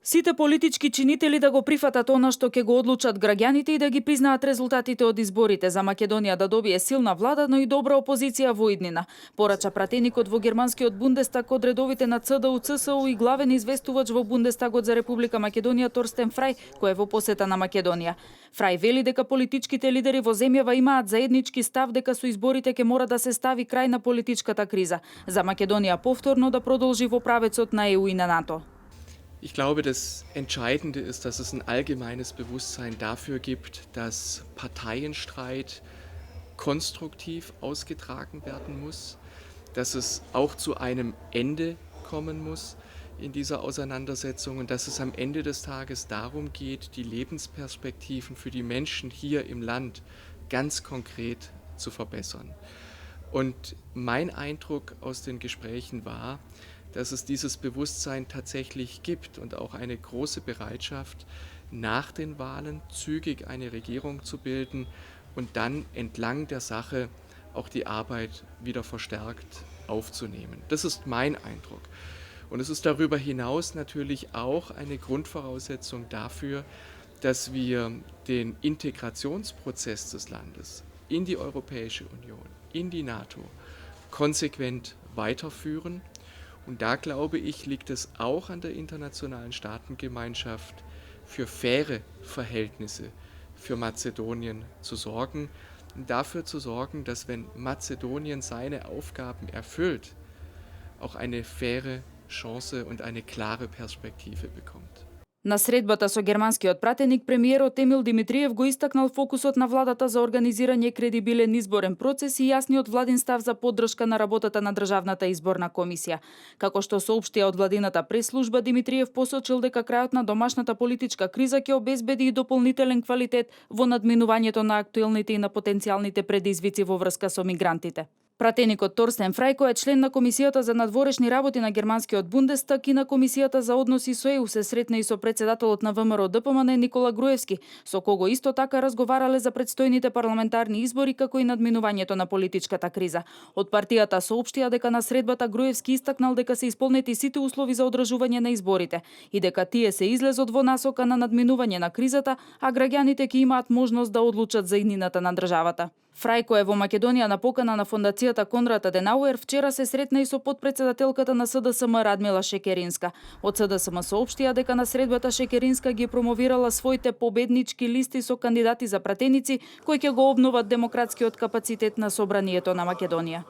Сите политички чинители да го прифатат она што ќе го одлучат граѓаните и да ги признаат резултатите од изборите за Македонија да добие силна влада, но и добра опозиција во иднина. Порача пратеникот во германскиот Бундестаг од редовите на ЦДУ, ЦСУ и главен известувач во Бундестагот за Република Македонија Торстен Фрај, кој е во посета на Македонија. Фрај вели дека политичките лидери во земјава имаат заеднички став дека со изборите ќе мора да се стави крај на политичката криза, за Македонија повторно да продолжи во правецот на ЕУ и на НАТО. Ich glaube, das Entscheidende ist, dass es ein allgemeines Bewusstsein dafür gibt, dass Parteienstreit konstruktiv ausgetragen werden muss, dass es auch zu einem Ende kommen muss in dieser Auseinandersetzung und dass es am Ende des Tages darum geht, die Lebensperspektiven für die Menschen hier im Land ganz konkret zu verbessern. Und mein Eindruck aus den Gesprächen war, dass es dieses Bewusstsein tatsächlich gibt und auch eine große Bereitschaft, nach den Wahlen zügig eine Regierung zu bilden und dann entlang der Sache auch die Arbeit wieder verstärkt aufzunehmen. Das ist mein Eindruck. Und es ist darüber hinaus natürlich auch eine Grundvoraussetzung dafür, dass wir den Integrationsprozess des Landes in die Europäische Union, in die NATO konsequent weiterführen. Und da, glaube ich, liegt es auch an der internationalen Staatengemeinschaft, für faire Verhältnisse für Mazedonien zu sorgen und dafür zu sorgen, dass, wenn Mazedonien seine Aufgaben erfüllt, auch eine faire Chance und eine klare Perspektive bekommt. На средбата со германскиот пратеник, премиерот Емил Димитриев го истакнал фокусот на владата за организирање кредибилен изборен процес и јасниот владин став за поддршка на работата на Државната изборна комисија. Како што соопштија од владината пресслужба, Димитриев посочил дека крајот на домашната политичка криза ќе обезбеди и дополнителен квалитет во надминувањето на актуелните и на потенцијалните предизвици во врска со мигрантите. Пратеникот Торстен Фрај, кој е член на Комисијата за надворешни работи на германскиот Бундестаг и на Комисијата за односи со ЕУ, се сретна и со председателот на ВМРО ДПМН Никола Груевски, со кого исто така разговарале за предстојните парламентарни избори како и надминувањето на политичката криза. Од партијата соопштија дека на средбата Груевски истакнал дека се исполнети сите услови за одржување на изборите и дека тие се излезот во насока на надминување на кризата, а граѓаните ќе имаат можност да одлучат за иднината на државата. Фрај, кој е во Македонија на покана на фондацијата Конрад Аденауер, вчера се сретна и со потпредседателката на СДСМ Радмила Шекеринска. Од СДСМ соопштија дека на средбата Шекеринска ги промовирала своите победнички листи со кандидати за пратеници кои ќе го обноват демократскиот капацитет на собранието на Македонија.